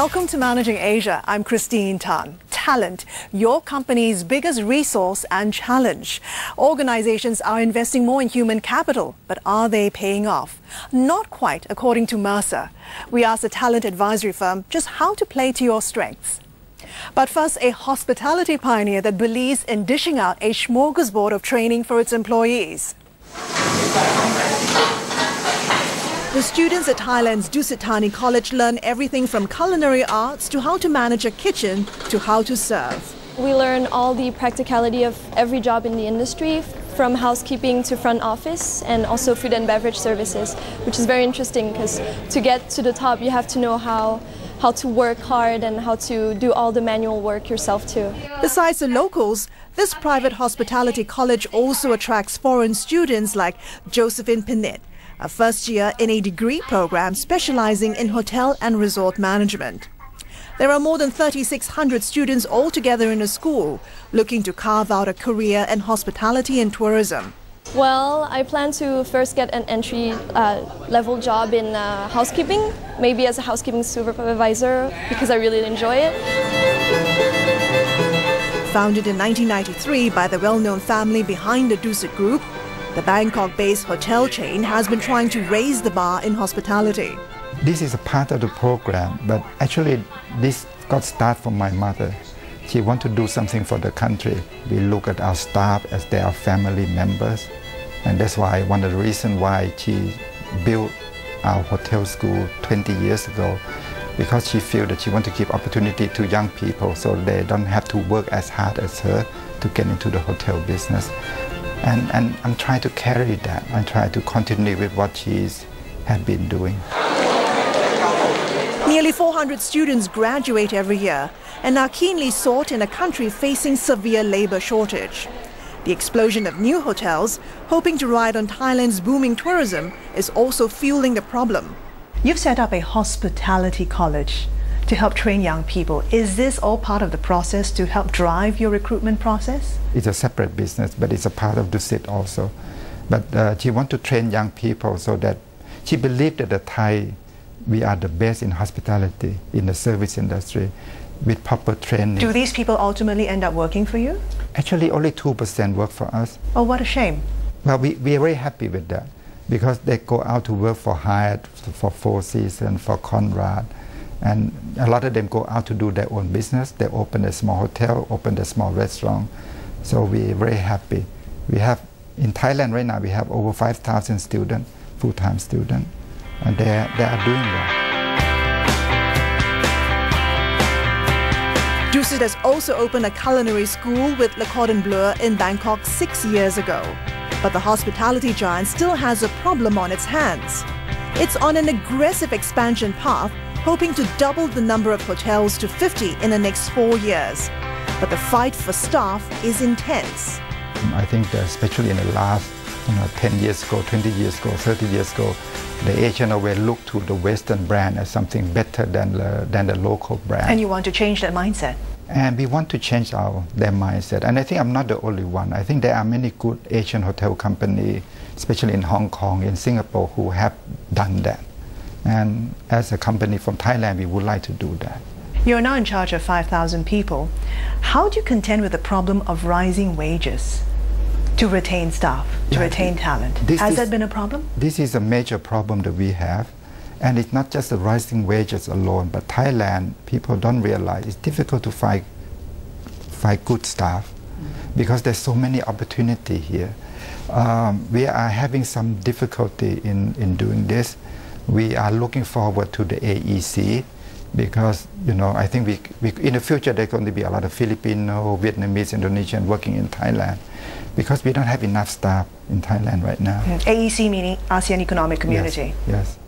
Welcome to Managing Asia. I'm Christine Tan. Talent, your company's biggest resource and challenge. Organizations are investing more in human capital, but are they paying off? Not quite, according to Mercer. We asked the talent advisory firm just how to play to your strengths. But first, a hospitality pioneer that believes in dishing out a smorgasbord of training for its employees. The students at Thailand's Dusit Thani College learn everything from culinary arts to how to manage a kitchen to how to serve. We learn all the practicality of every job in the industry, from housekeeping to front office, and also food and beverage services, which is very interesting because to get to the top you have to know how to work hard and how to do all the manual work yourself too. Besides the locals, this private hospitality college also attracts foreign students like Josephine Pinit, a first year in a degree program specializing in hotel and resort management. There are more than 3,600 students altogether in the school, looking to carve out a career in hospitality and tourism. Well, I plan to first get an entry level job in housekeeping, maybe as a housekeeping supervisor, because I really enjoy it. Founded in 1993 by the well-known family behind the Dusit Group, the Bangkok-based hotel chain has been trying to raise the bar in hospitality. This is a part of the program, but actually this got started from my mother. She wanted to do something for the country. We look at our staff as they are family members, and that's why one of the reasons why she built our hotel school 20 years ago, because she feels that she wants to give opportunity to young people so they don't have to work as hard as her to get into the hotel business. And I'm trying to carry that. I try to continue with what she's had been doing. Nearly 400 students graduate every year and are keenly sought in a country facing severe labor shortage. The explosion of new hotels, hoping to ride on Thailand's booming tourism, is also fueling the problem. You've set up a hospitality college to help train young people. Is this all part of the process to help drive your recruitment process? It's a separate business, but it's a part of Dusit also. But she wants to train young people so that she believes that the Thai, we are the best in hospitality, in the service industry, with proper training. Do these people ultimately end up working for you? Actually, only 2% work for us. Oh, what a shame. Well, we are very happy with that, because they go out to work for Hyatt, for Four Seasons, for Conrad. And a lot of them go out to do their own business. They open a small hotel, open a small restaurant. So we're very happy. We have, in Thailand right now, we have over 5,000 students, full-time students, and they are doing well. Dusit has also opened a culinary school with Le Cordon Bleu in Bangkok 6 years ago. But the hospitality giant still has a problem on its hands. It's on an aggressive expansion path, hoping to double the number of hotels to 50 in the next 4 years. But the fight for staff is intense. I think that especially in the last 10 years ago, 20 years ago, 30 years ago, the Asian always look to the Western brand as something better than the local brand. And you want to change that mindset? And we want to change their mindset. And I think I'm not the only one. I think there are many good Asian hotel companies, especially in Hong Kong, in Singapore, who have done that. And as a company from Thailand, we would like to do that. You're now in charge of 5,000 people. How do you contend with the problem of rising wages to retain staff, to retain talent? Has that been a problem? This is a major problem that we have. And it's not just the rising wages alone, but Thailand, people don't realize it's difficult to find good staff because there's so many opportunities here. We are having some difficulty in doing this. We are looking forward to the AEC because, I think we in the future there's going to be a lot of Filipino, Vietnamese, Indonesian working in Thailand because we don't have enough staff in Thailand right now. AEC meaning ASEAN Economic Community. Yes.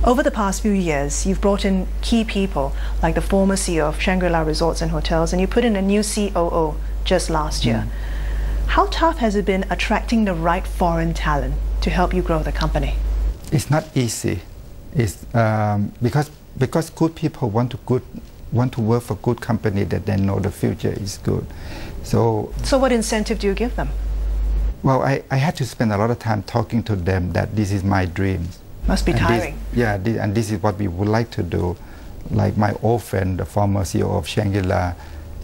Over the past few years, you've brought in key people like the former CEO of Shangri-La Resorts and Hotels, and you put in a new COO just last year. How tough has it been attracting the right foreign talent to help you grow the company? It's not easy. It's because good people want to work for good company that they know the future is good. So what incentive do you give them? Well, I had to spend a lot of time talking to them that this is my dream. Must be tiring. And this is what we would like to do. Like my old friend, the former CEO of Shangri-La,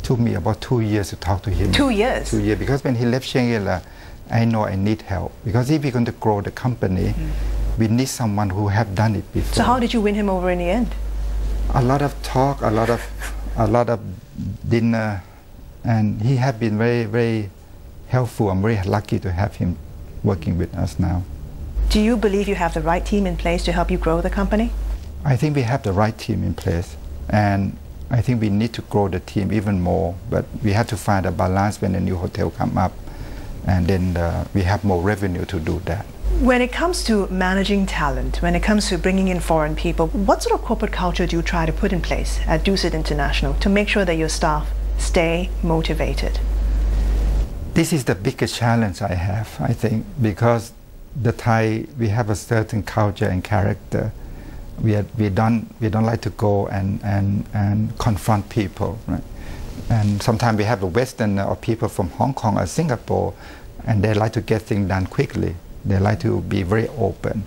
took me about 2 years to talk to him. 2 years? 2 years, because when he left Shangri-La, I know I need help. Because if we're going to grow the company, we need someone who have done it before. So how did you win him over in the end? A lot of talk, a lot of dinner, and he has been very, very helpful. I'm very lucky to have him working with us now. Do you believe you have the right team in place to help you grow the company? I think we have the right team in place, and I think we need to grow the team even more, but we have to find a balance when a new hotel comes up, and then we have more revenue to do that. When it comes to managing talent, when it comes to bringing in foreign people, what sort of corporate culture do you try to put in place at Dusit International to make sure that your staff stay motivated? This is the biggest challenge I have, I think, because the Thai, we have a certain culture and character. We don't like to go and confront people, right? And sometimes we have a Westerner or people from Hong Kong or Singapore, and they like to get things done quickly. They like to be very open.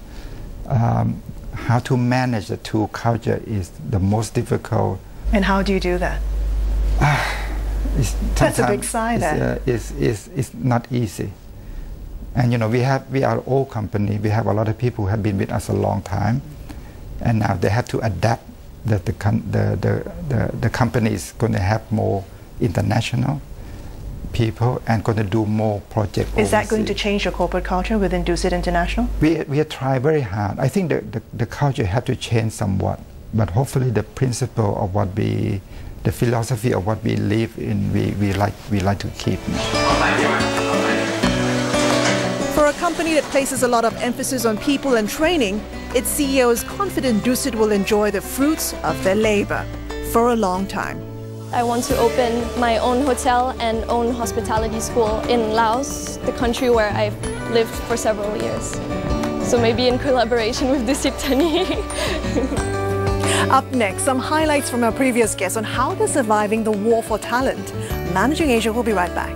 How to manage the two culture is the most difficult. And how do you do that? That's a big sign. It's not easy. And you know, we are an old company. We have a lot of people who have been with us a long time, and now they have to adapt. That the company is going to have more international people and going to do more projects. Is that going to change your corporate culture within Dusit International? We have tried very hard. I think the culture have to change somewhat, but hopefully the principle of what we, the philosophy of what we live in, we like to keep. For a company that places a lot of emphasis on people and training, its CEO is confident Dusit will enjoy the fruits of their labor for a long time. I want to open my own hotel and own hospitality school in Laos, the country where I've lived for several years. So maybe in collaboration with Dusit Thani. Up next, some highlights from our previous guests on how they're surviving the war for talent. Managing Asia will be right back.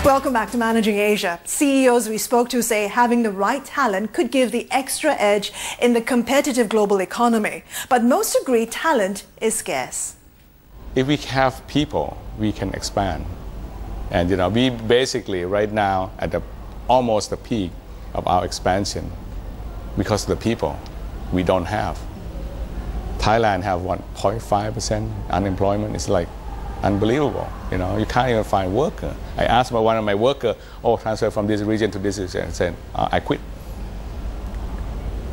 Welcome back to Managing Asia. CEOs we spoke to say having the right talent could give the extra edge in the competitive global economy. But most agree talent is scarce. If we have people, we can expand. And you know, we basically right now at almost the peak of our expansion because of the people we don't have. Thailand have 1.5% unemployment. It's like unbelievable. You know, you can't even find worker. I asked one of my workers, transfer from this region to this region, and said, I quit.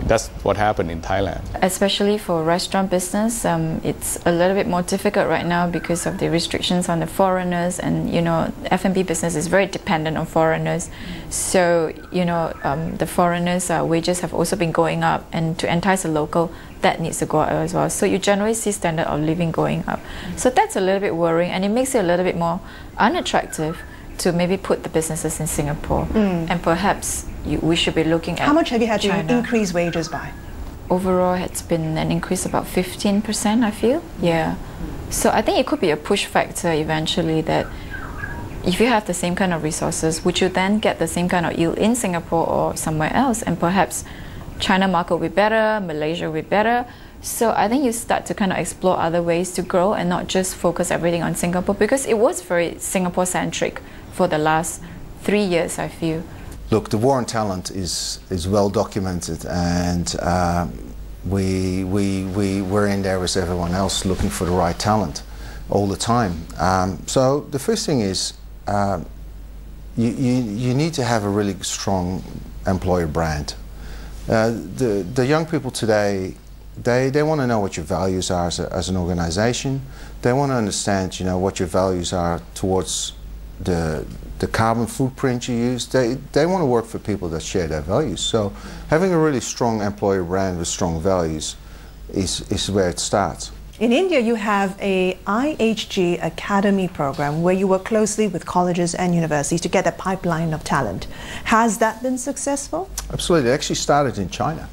That's what happened in Thailand. Especially for restaurant business, it's a little bit more difficult right now because of the restrictions on the foreigners, and you know, F&B business is very dependent on foreigners. So you know, the foreigners' wages have also been going up, and to entice a local, that needs to go up as well. So you generally see standard of living going up. So that's a little bit worrying, and it makes it a little bit more unattractive to maybe put the businesses in Singapore, and perhaps we should be looking at How much have you had China. to increase wages by? Overall, it's been an increase about 15%, I feel. Yeah. So I think it could be a push factor eventually that if you have the same kind of resources, would you then get the same kind of yield in Singapore or somewhere else? And perhaps China market will be better, Malaysia will be better. So I think you start to kind of explore other ways to grow and not just focus everything on Singapore, because it was very Singapore-centric for the last 3 years, I feel. Look, the war on talent is well documented, and we're in there as everyone else looking for the right talent all the time. So the first thing is you need to have a really strong employer brand. The young people today, they want to know what your values are as an organization. They want to understand, you know, what your values are towards the carbon footprint you use. They want to work for people that share their values. So having a really strong employer brand with strong values is where it starts. In India, you have a IHG Academy program where you work closely with colleges and universities to get a pipeline of talent. Has that been successful? Absolutely. It actually started in China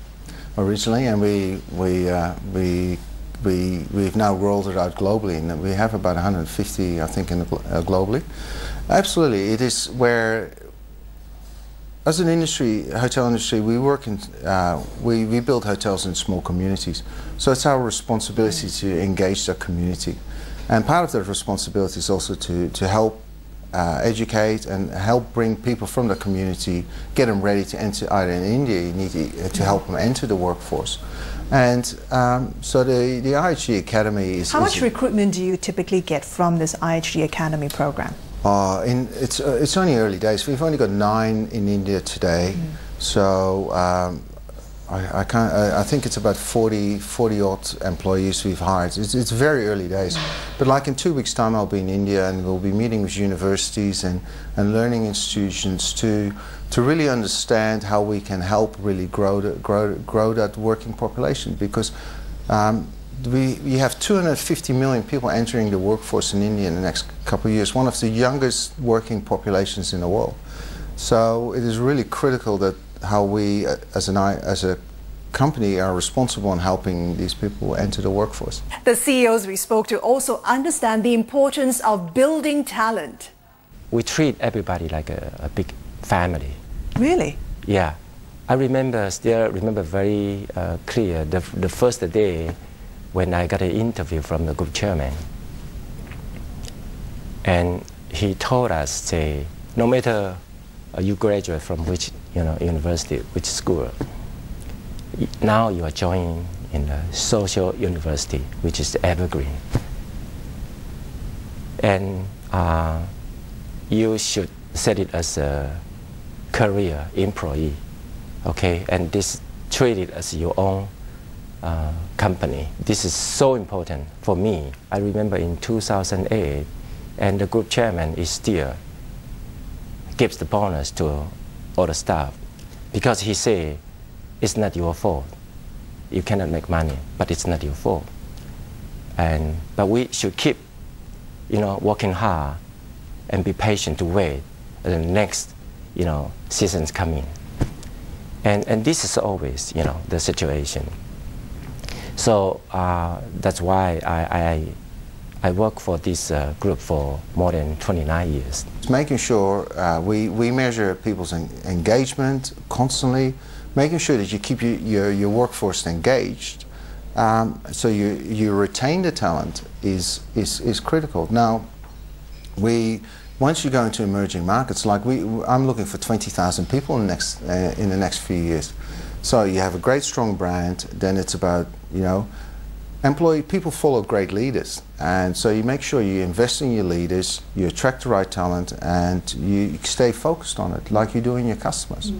originally, and we we've now rolled it out globally, and we have about 150, I think, globally. Absolutely, it is where, as an industry, hotel industry, we work in, we build hotels in small communities. So it's our responsibility to engage the community. And part of that responsibility is also to help educate and help bring people from the community, get them ready to enter. Either in India, you need to help them enter the workforce. And so the IHG Academy is... How much recruitment do you typically get from this IHG Academy program? It's only early days. We've only got 9 in India today, so I think it's about 40 odd employees we've hired. It's very early days, but like in 2 weeks' time, I'll be in India, and we'll be meeting with universities and learning institutions to really understand how we can help really grow that working population, because. We have 250 million people entering the workforce in India in the next couple of years, one of the youngest working populations in the world. So it is really critical that how we, as a company, are responsible in helping these people enter the workforce. The CEOs we spoke to also understand the importance of building talent. We treat everybody like a big family. Really? Yeah. Still remember very clear the first day when I got an interview from the group chairman. And he told us, say, no matter you graduate from which university, which school, now you are joining in a social university, which is evergreen. And you should set it as a career employee, okay? And this treat it as your own company. This is so important for me. I remember in 2008, and the group chairman is still gives the bonus to all the staff, because he say it's not your fault. You cannot make money, but it's not your fault. But we should keep, working hard and be patient to wait the next, seasons coming. And this is always, the situation. So that's why I work for this group for more than 29 years. Making sure we measure people's engagement constantly, making sure that you keep your workforce engaged, so you retain the talent is critical. Now, once you go into emerging markets, like I'm looking for 20,000 people in the next few years. So you have a great, strong brand. Then it's about people follow great leaders, and so you make sure you invest in your leaders, you attract the right talent, and you stay focused on it, like you do in your customers.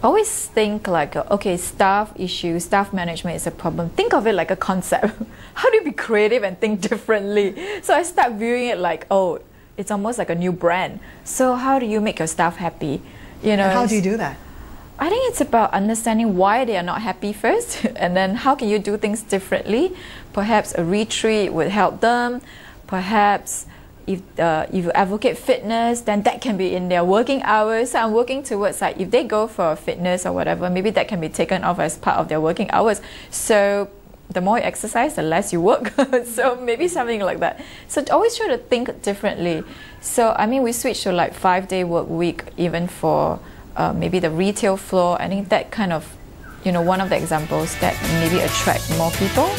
Always think like, okay, staff issues, staff management is a problem. Think of it like a concept. How do you be creative and think differently? So I start viewing it like, oh, it's almost like a new brand. So how do you make your staff happy? And how do you do that? I think it's about understanding why they are not happy first, and then how can you do things differently. Perhaps a retreat would help them. Perhaps if you advocate fitness, then that can be in their working hours. So I'm working towards like if they go for fitness or whatever, maybe that can be taken off as part of their working hours. So the more you exercise, the less you work. So maybe something like that. So always try to think differently. So I mean, we switched to like 5-day work week even for maybe the retail floor. I think that kind of, one of the examples that maybe attract more people.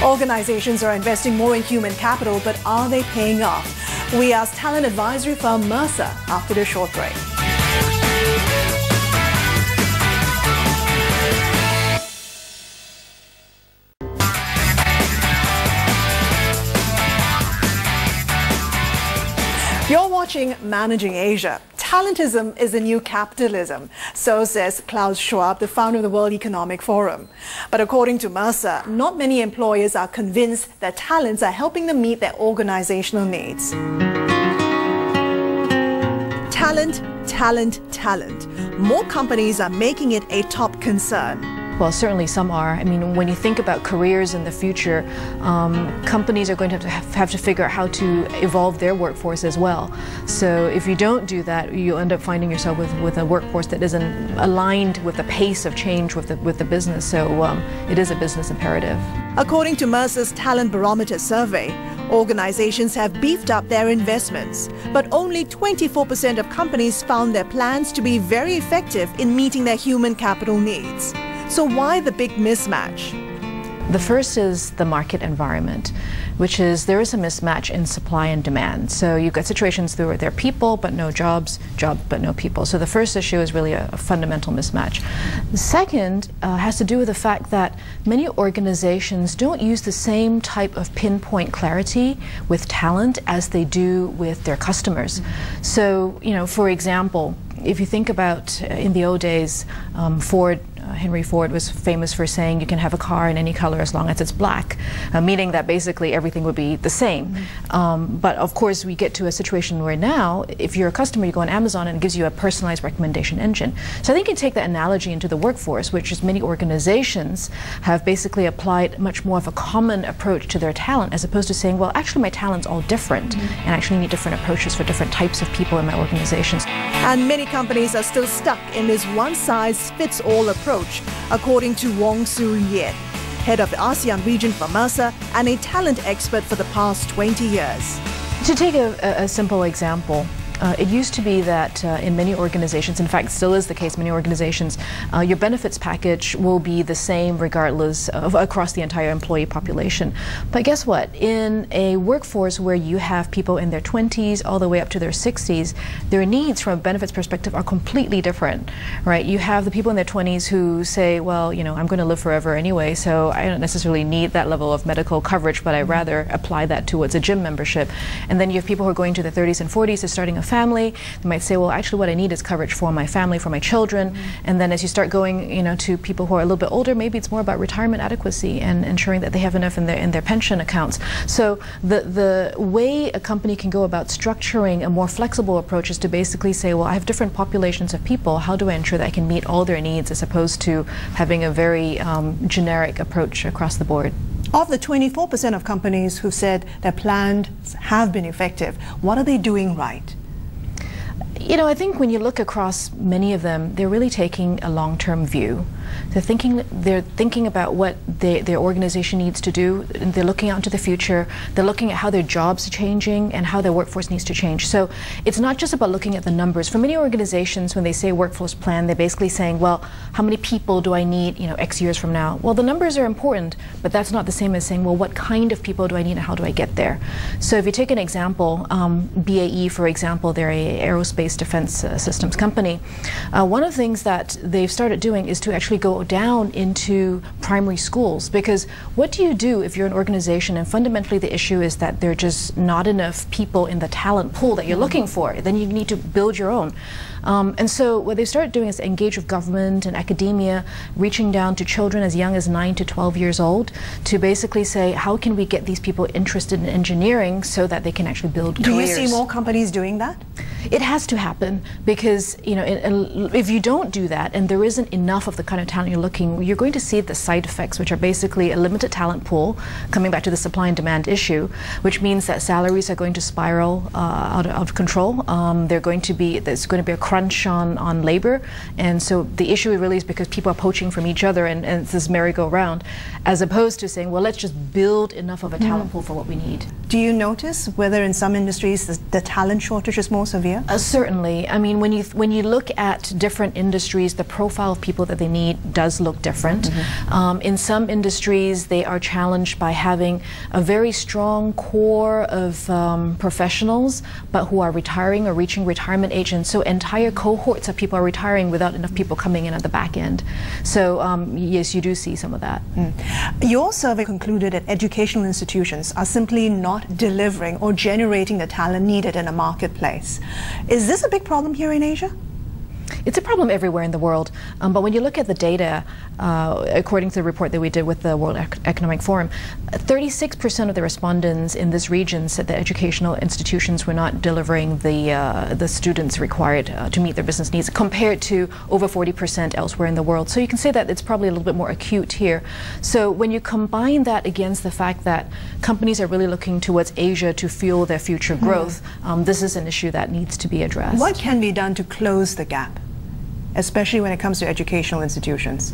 Organizations are investing more in human capital, but are they paying off? We asked talent advisory firm Mercer after the short break. You're watching Managing Asia. Talentism is the new capitalism, so says Klaus Schwab, the founder of the World Economic Forum. But according to Mercer, not many employers are convinced that talents are helping them meet their organizational needs. Talent, talent, talent. More companies are making it a top concern. Well, certainly some are. I mean, when you think about careers in the future, companies are going to have to figure out how to evolve their workforce as well. So if you don't do that, you end up finding yourself with a workforce that isn't aligned with the pace of change with the business. So it is a business imperative. According to Mercer's Talent Barometer survey, organizations have beefed up their investments, but only 24% of companies found their plans to be very effective in meeting their human capital needs. So why the big mismatch? The first is the market environment, which is there is a mismatch in supply and demand. So you've got situations where there are people but no jobs, jobs but no people. So the first issue is really a fundamental mismatch. The second has to do with the fact that many organizations don't use the same type of pinpoint clarity with talent as they do with their customers. So, you know, for example, if you think about in the old days, Henry Ford was famous for saying you can have a car in any color as long as it's black, meaning that basically everything would be the same. But of course we get to a situation where now if you're a customer, you go on Amazon and it gives you a personalized recommendation engine. So I think you can take that analogy into the workforce, which is many organizations have basically applied much more of a common approach to their talent as opposed to saying, well, actually my talent's all different and actually need different approaches for different types of people in my organizations. And many companies are still stuck in this one-size-fits-all approach, according to Wong Su-Yen, head of the ASEAN region for Mercer and a talent expert for the past 20 years. To take a simple example, it used to be that in many organizations, in fact still is the case, many organizations, your benefits package will be the same regardless of across the entire employee population. But guess what? In a workforce where you have people in their 20s all the way up to their 60s, their needs from a benefits perspective are completely different, right? You have the people in their 20s who say, well, you know, I'm going to live forever anyway, so I don't necessarily need that level of medical coverage, but I'd rather apply that towards a gym membership. And then you have people who are going to their 30s and 40s, they're starting a family. They might say, well, actually what I need is coverage for my family, for my children. And then as you start going, you know, to people who are a little bit older, maybe it's more about retirement adequacy and ensuring that they have enough in their pension accounts. So the way a company can go about structuring a more flexible approach is to basically say, well, I have different populations of people. How do I ensure that I can meet all their needs as opposed to having a very generic approach across the board? Of the 24% of companies who said their plans have been effective, what are they doing right? You know, I think when you look across many of them, they're really taking a long-term view. They're thinking about what their organization needs to do. And they're looking out into the future. They're looking at how their jobs are changing and how their workforce needs to change. So it's not just about looking at the numbers. For many organizations, when they say workforce plan, they're basically saying, well, how many people do I need, you know, X years from now? Well, the numbers are important, but that's not the same as saying, well, what kind of people do I need and how do I get there? So if you take an example, BAE, for example, they're an aerospace defense systems company. One of the things that they've started doing is to actually go down into primary schools, because what do you do if you're an organization and fundamentally the issue is that there are just not enough people in the talent pool that you're looking for? Then you need to build your own. And so what they've started doing is engage with government and academia, reaching down to children as young as 9 to 12 years old to basically say, how can we get these people interested in engineering so that they can actually build careers? Do you see more companies doing that? It has to happen because, you know, if you don't do that and there isn't enough of the kind of talent you're looking, you're going to see the side effects, which are basically a limited talent pool, coming back to the supply and demand issue, which means that salaries are going to spiral out of control. There's going to be a crunch on labor, and so the issue really is because people are poaching from each other and it's this merry-go-round, as opposed to saying, well, let's just build enough of a talent pool for what we need. Do you notice whether in some industries the talent shortage is more severe? Certainly. I mean, when you look at different industries, the profile of people that they need does look different. In some industries, they are challenged by having a very strong core of professionals, but who are retiring or reaching retirement age, and so entire cohorts of people are retiring without enough people coming in at the back end. So yes, you do see some of that. Your survey concluded that educational institutions are simply not delivering or generating the talent needed in a marketplace. Is this a big problem here in Asia? It's a problem everywhere in the world, but when you look at the data, according to the report that we did with the World Economic Forum, 36% of the respondents in this region said that educational institutions were not delivering the students required to meet their business needs, compared to over 40% elsewhere in the world. So you can say that it's probably a little bit more acute here. So when you combine that against the fact that companies are really looking towards Asia to fuel their future growth, this is an issue that needs to be addressed. What can be done to close the gap, especially when it comes to educational institutions?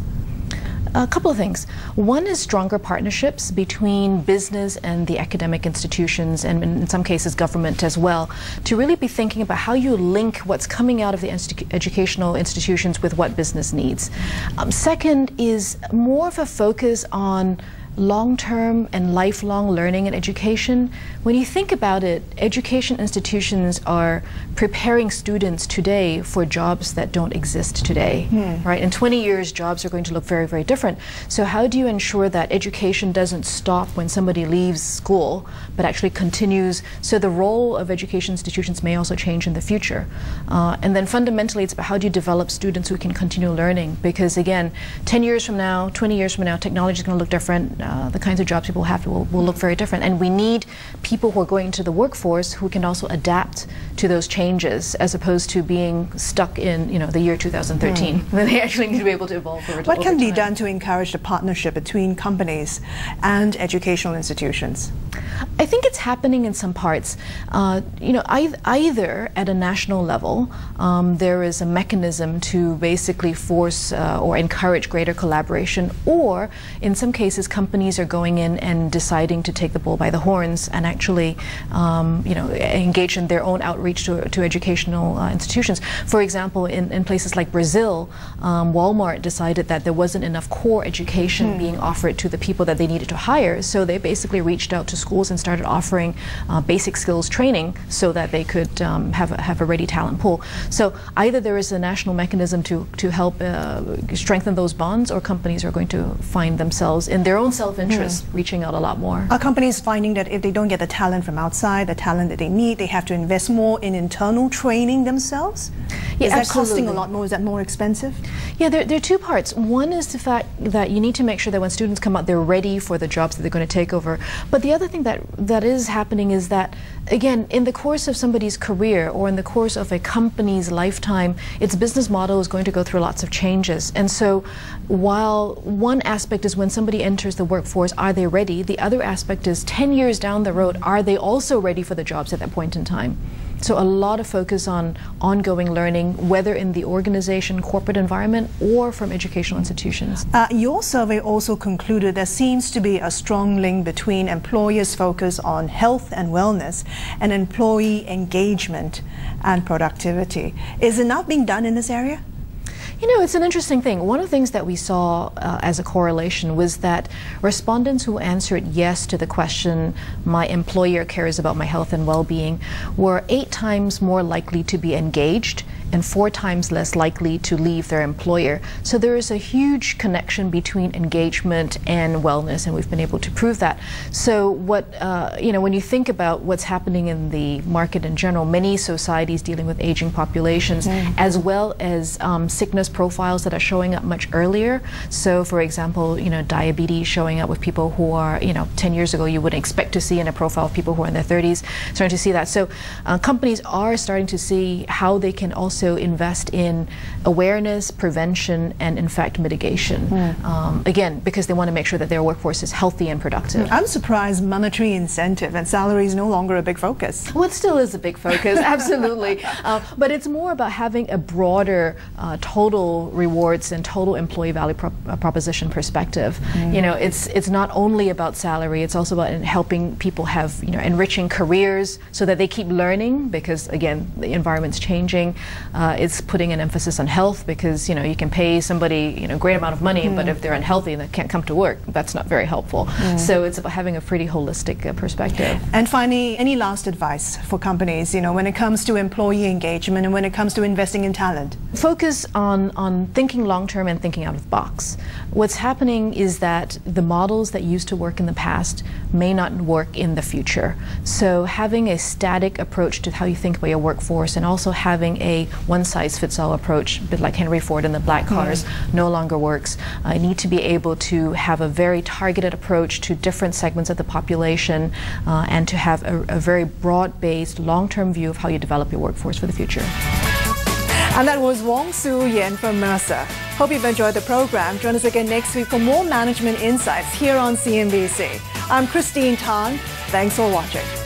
A couple of things. One is stronger partnerships between business and the academic institutions, and in some cases government as well, to really be thinking about how you link what's coming out of the educational institutions with what business needs. Second is more of a focus on long-term and lifelong learning and education. When you think about it, education institutions are preparing students today for jobs that don't exist today, right? In 20 years, jobs are going to look very, very different. So how do you ensure that education doesn't stop when somebody leaves school, but actually continues? So the role of education institutions may also change in the future. And then fundamentally, it's about how do you develop students who can continue learning? Because again, 10 years from now, 20 years from now, technology is going to look different. The kinds of jobs people have will look very different, and we need people who are going into the workforce who can also adapt to those changes, as opposed to being stuck in the year 2013. They actually need to be able to evolve over time. What can be done to encourage the partnership between companies and educational institutions? I think it's happening in some parts. Either at a national level, there is a mechanism to basically force or encourage greater collaboration, or in some cases, companies are going in and deciding to take the bull by the horns and actually, engage in their own outreach to educational institutions. For example, in places like Brazil, Walmart decided that there wasn't enough core education being offered to the people that they needed to hire, so they basically reached out to schools and started offering basic skills training so that they could have a ready talent pool. So either there is a national mechanism to help strengthen those bonds, or companies are going to find themselves in their own self-interest reaching out a lot more. Are companies finding that if they don't get the talent from outside, the talent that they need, they have to invest more in internal training themselves? Yeah, is that absolutely. costing a lot more? Is that more expensive? Yeah, there are two parts. One is the fact that you need to make sure that when students come out, they're ready for the jobs that they're going to take over. But the other thing that is happening is that, again, in the course of somebody's career or in the course of a company's lifetime, its business model is going to go through lots of changes. And so while one aspect is when somebody enters the workforce, are they ready? The other aspect is 10 years down the road, are they also ready for the jobs at that point in time? So a lot of focus on ongoing learning, whether in the organization, corporate environment, or from educational institutions. Your survey also concluded there seems to be a strong link between employers' focus on health and wellness and employee engagement and productivity. Is enough being done in this area? It's an interesting thing. One of the things that we saw as a correlation was that respondents who answered yes to the question, my employer cares about my health and well-being, were 8 times more likely to be engaged and 4 times less likely to leave their employer. So there is a huge connection between engagement and wellness, and we've been able to prove that. So what, when you think about what's happening in the market in general, many societies dealing with aging populations, as well as sickness profiles that are showing up much earlier. So for example, diabetes showing up with people who are, 10 years ago you wouldn't expect to see in a profile of people who are in their 30s, starting to see that. So companies are starting to see how they can also invest in awareness, prevention, and in fact mitigation. Again, because they want to make sure that their workforce is healthy and productive. I'm surprised monetary incentive and salary is no longer a big focus. Well, it still is a big focus, absolutely. But it's more about having a broader total rewards and total employee value proposition perspective. It's not only about salary, it's also about helping people have enriching careers so that they keep learning, because again, the environment's changing. It's putting an emphasis on health, because you can pay somebody a great amount of money, but if they're unhealthy and they can't come to work, that's not very helpful. So it's about having a pretty holistic perspective. And finally, any last advice for companies when it comes to employee engagement and when it comes to investing in talent? Focus on on thinking long-term and thinking out of the box. What's happening is that the models that used to work in the past may not work in the future. So having a static approach to how you think about your workforce and also having a one-size-fits-all approach, a bit like Henry Ford and the black cars, no longer works. I need to be able to have a very targeted approach to different segments of the population and to have a very broad-based, long-term view of how you develop your workforce for the future. And that was Su-Yen Wong from Mercer. Hope you've enjoyed the program. Join us again next week for more management insights here on CNBC. I'm Christine Tan. Thanks for watching.